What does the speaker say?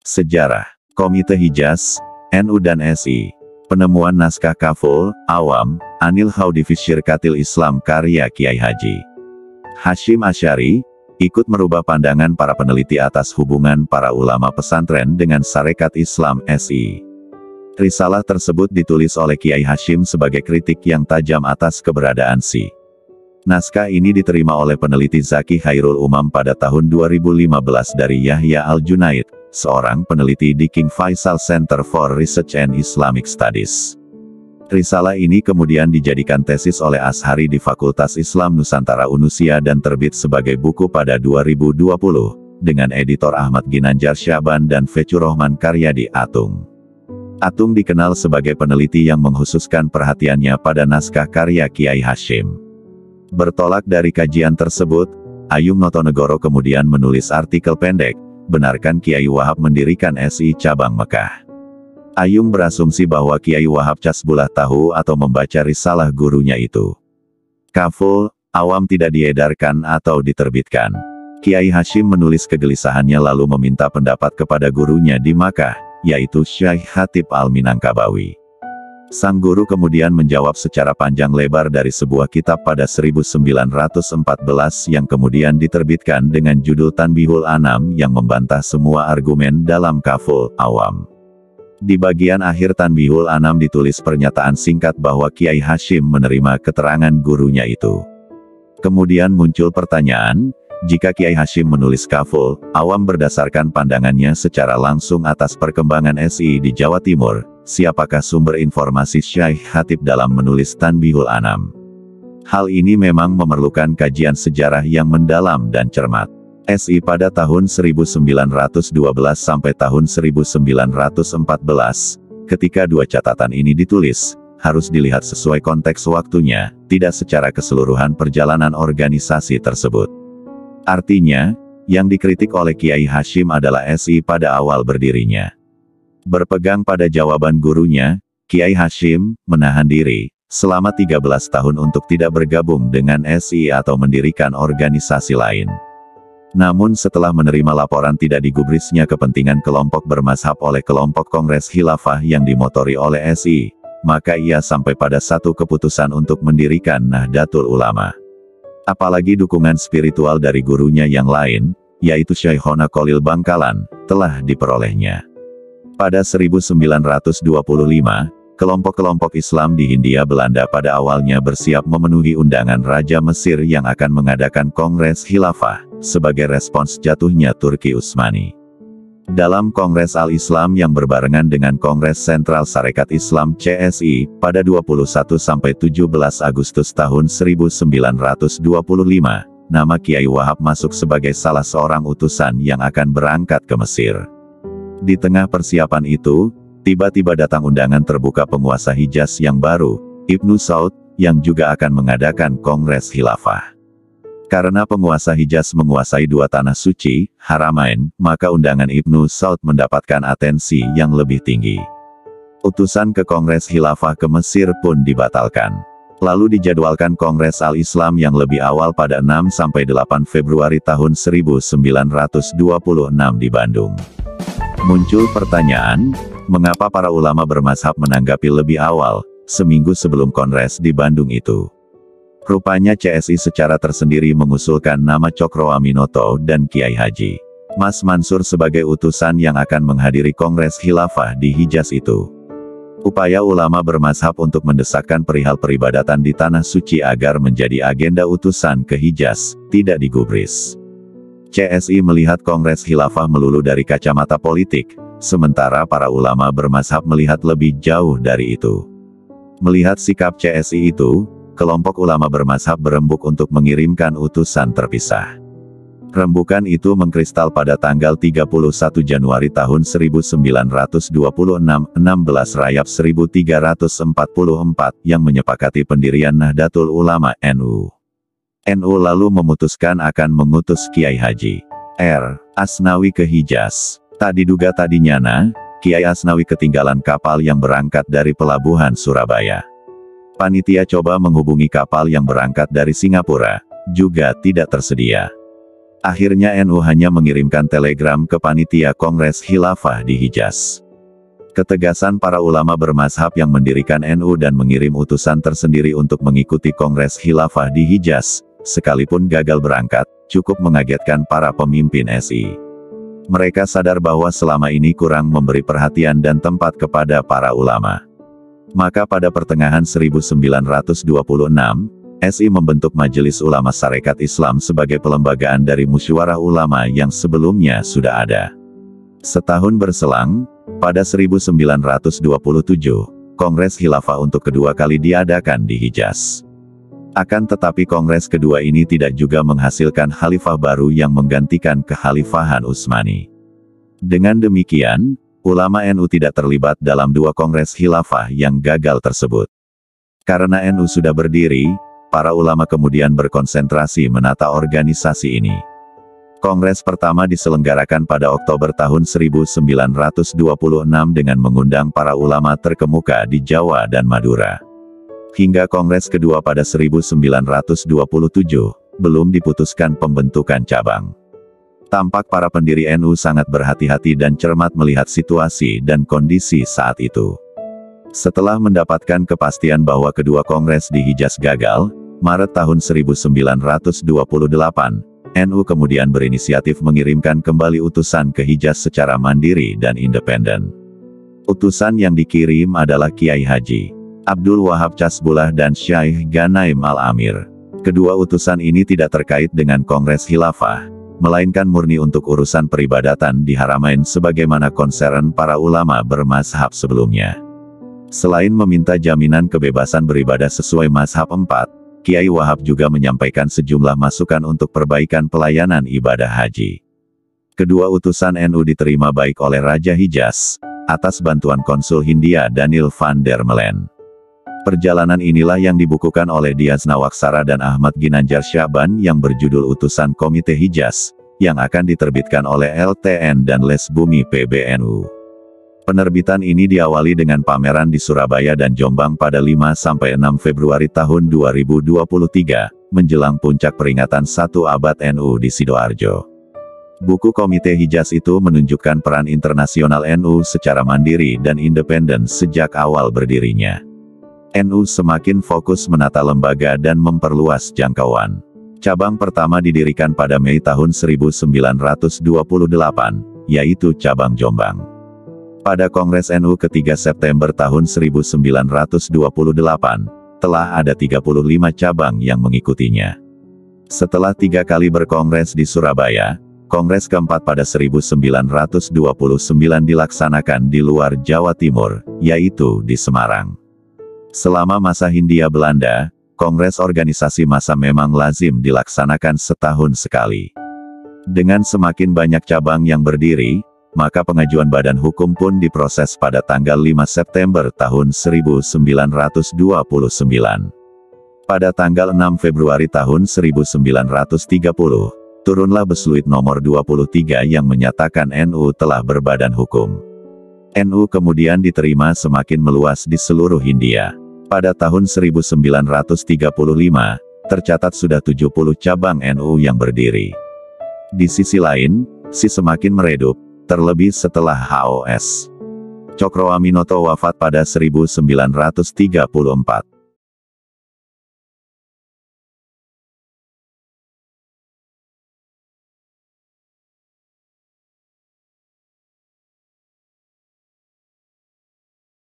Sejarah, Komite Hijaz, NU dan SI. Penemuan naskah Kaful, Awam, Anil Haudifi Syirkatil Islam karya Kiai Haji Hasyim Asy'ari, ikut merubah pandangan para peneliti atas hubungan para ulama pesantren dengan Sarekat Islam SI. Risalah tersebut ditulis oleh Kiai Hasyim sebagai kritik yang tajam atas keberadaan SI. Naskah ini diterima oleh peneliti Zaki Khairul Umam pada tahun 2015 dari Yahya Al-Junaid, seorang peneliti di King Faisal Center for Research and Islamic Studies. Risalah ini kemudian dijadikan tesis oleh Ashari di Fakultas Islam Nusantara Unusia dan terbit sebagai buku pada 2020, dengan editor Ahmad Ginanjar Syaban dan Fechur Rahman Karyadi Atung. Atung dikenal sebagai peneliti yang menghususkan perhatiannya pada naskah karya Kiai Hasyim. Bertolak dari kajian tersebut, Ayung Notonegoro kemudian menulis artikel pendek, benarkan Kiai Wahab mendirikan SI Cabang Mekah. Ayung berasumsi bahwa Kiai Wahab casbulah tahu atau membaca risalah gurunya itu. Kaful, Awam tidak diedarkan atau diterbitkan. Kiai Hasyim menulis kegelisahannya lalu meminta pendapat kepada gurunya di Makkah, yaitu Syekh Khatib Al-Minangkabawi. Sang guru kemudian menjawab secara panjang lebar dari sebuah kitab pada 1914 yang kemudian diterbitkan dengan judul Tanbihul Anam yang membantah semua argumen dalam Kaful, Awam. Di bagian akhir Tanbihul Anam ditulis pernyataan singkat bahwa Kiai Hasyim menerima keterangan gurunya itu. Kemudian muncul pertanyaan, jika Kiai Hasyim menulis Kaful, Awam berdasarkan pandangannya secara langsung atas perkembangan SI di Jawa Timur, siapakah sumber informasi Syekh Khatib dalam menulis Tanbihul Anam? Hal ini memang memerlukan kajian sejarah yang mendalam dan cermat. SI pada tahun 1912 sampai tahun 1914, ketika dua catatan ini ditulis, harus dilihat sesuai konteks waktunya, tidak secara keseluruhan perjalanan organisasi tersebut. Artinya, yang dikritik oleh Kiai Hasyim adalah SI pada awal berdirinya. Berpegang pada jawaban gurunya, Kiai Hasyim menahan diri selama 13 tahun untuk tidak bergabung dengan SI atau mendirikan organisasi lain. Namun setelah menerima laporan tidak digubrisnya kepentingan kelompok bermazhab oleh kelompok Kongres Khilafah yang dimotori oleh SI, maka ia sampai pada satu keputusan untuk mendirikan Nahdlatul Ulama. Apalagi dukungan spiritual dari gurunya yang lain, yaitu Syekhona Khalil Bangkalan, telah diperolehnya. Pada 1925, kelompok-kelompok Islam di Hindia Belanda pada awalnya bersiap memenuhi undangan Raja Mesir yang akan mengadakan Kongres Khilafah, sebagai respons jatuhnya Turki Utsmani. Dalam Kongres Al-Islam yang berbarengan dengan Kongres Sentral Sarekat Islam CSI, pada 21-17 Agustus tahun 1925, nama Kiai Wahab masuk sebagai salah seorang utusan yang akan berangkat ke Mesir. Di tengah persiapan itu, tiba-tiba datang undangan terbuka penguasa Hijaz yang baru, Ibnu Saud, yang juga akan mengadakan Kongres Khilafah. Karena penguasa Hijaz menguasai dua tanah suci, Haramain, maka undangan Ibnu Saud mendapatkan atensi yang lebih tinggi. Utusan ke Kongres Khilafah ke Mesir pun dibatalkan. Lalu dijadwalkan Kongres Al-Islam yang lebih awal pada 6-8 Februari tahun 1926 di Bandung. Muncul pertanyaan, mengapa para ulama bermazhab menanggapi lebih awal, seminggu sebelum Kongres di Bandung itu? Rupanya CSI secara tersendiri mengusulkan nama Cokro Aminoto dan Kiai Haji Mas Mansur sebagai utusan yang akan menghadiri Kongres Khilafah di Hijaz itu. Upaya ulama bermazhab untuk mendesakkan perihal peribadatan di Tanah Suci agar menjadi agenda utusan ke Hijaz, tidak digubris. CSI melihat Kongres Khilafah melulu dari kacamata politik, sementara para ulama bermazhab melihat lebih jauh dari itu. Melihat sikap CSI itu, kelompok ulama bermazhab berembuk untuk mengirimkan utusan terpisah. Rembukan itu mengkristal pada tanggal 31 Januari tahun 1926, 16 Rajab 1344, yang menyepakati pendirian Nahdlatul Ulama NU. NU lalu memutuskan akan mengutus Kiai Haji R. Asnawi ke Hijaz. Tak diduga tadinya, Kiai Asnawi ketinggalan kapal yang berangkat dari pelabuhan Surabaya. Panitia coba menghubungi kapal yang berangkat dari Singapura, juga tidak tersedia. Akhirnya NU hanya mengirimkan telegram ke panitia Kongres Khilafah di Hijaz. Ketegasan para ulama bermazhab yang mendirikan NU dan mengirim utusan tersendiri untuk mengikuti Kongres Khilafah di Hijaz, sekalipun gagal berangkat, cukup mengagetkan para pemimpin SI. Mereka sadar bahwa selama ini kurang memberi perhatian dan tempat kepada para ulama. Maka pada pertengahan 1926, SI membentuk Majelis Ulama Sarekat Islam sebagai pelembagaan dari musyawarah ulama yang sebelumnya sudah ada. Setahun berselang, pada 1927, Kongres Khilafah untuk kedua kali diadakan di Hijaz. Akan tetapi kongres kedua ini tidak juga menghasilkan khalifah baru yang menggantikan kekhalifahan Utsmani. Dengan demikian, ulama NU tidak terlibat dalam dua kongres khilafah yang gagal tersebut. Karena NU sudah berdiri, para ulama kemudian berkonsentrasi menata organisasi ini. Kongres pertama diselenggarakan pada Oktober tahun 1926 dengan mengundang para ulama terkemuka di Jawa dan Madura. Hingga kongres kedua pada 1927, belum diputuskan pembentukan cabang. Tampak para pendiri NU sangat berhati-hati dan cermat melihat situasi dan kondisi saat itu. Setelah mendapatkan kepastian bahwa kedua kongres di Hijaz gagal, Maret tahun 1928, NU kemudian berinisiatif mengirimkan kembali utusan ke Hijaz secara mandiri dan independen. Utusan yang dikirim adalah Kiai Haji Abdul Wahab Casbullah dan Syekh Ghanaim Al-Amir. Kedua utusan ini tidak terkait dengan Kongres Khilafah, melainkan murni untuk urusan peribadatan di Haramain sebagaimana konsern para ulama bermazhab sebelumnya. Selain meminta jaminan kebebasan beribadah sesuai mazhab 4, Kiai Wahab juga menyampaikan sejumlah masukan untuk perbaikan pelayanan ibadah haji. Kedua utusan NU diterima baik oleh Raja Hijaz, atas bantuan Konsul Hindia Daniel van der Melen. Perjalanan inilah yang dibukukan oleh Diaz Nawaksara dan Ahmad Ginanjar Syaban yang berjudul Utusan Komite Hijaz, yang akan diterbitkan oleh LTN dan Les Bumi PBNU. Penerbitan ini diawali dengan pameran di Surabaya dan Jombang pada 5-6 Februari tahun 2023, menjelang puncak peringatan 1 abad NU di Sidoarjo. Buku Komite Hijaz itu menunjukkan peran internasional NU secara mandiri dan independen sejak awal berdirinya. NU semakin fokus menata lembaga dan memperluas jangkauan. Cabang pertama didirikan pada Mei tahun 1928, yaitu cabang Jombang. Pada Kongres NU ketiga September tahun 1928, telah ada 35 cabang yang mengikutinya. Setelah 3 kali berkongres di Surabaya, Kongres keempat pada 1929 dilaksanakan di luar Jawa Timur, yaitu di Semarang. Selama masa Hindia Belanda, Kongres organisasi massa memang lazim dilaksanakan setahun sekali. Dengan semakin banyak cabang yang berdiri, maka pengajuan badan hukum pun diproses pada tanggal 5 September tahun 1929. Pada tanggal 6 Februari tahun 1930, turunlah Besluit nomor 23 yang menyatakan NU telah berbadan hukum. NU kemudian diterima semakin meluas di seluruh Hindia. Pada tahun 1935, tercatat sudah 70 cabang NU yang berdiri. Di sisi lain, semakin meredup, terlebih setelah HOS Cokroaminoto wafat pada 1934.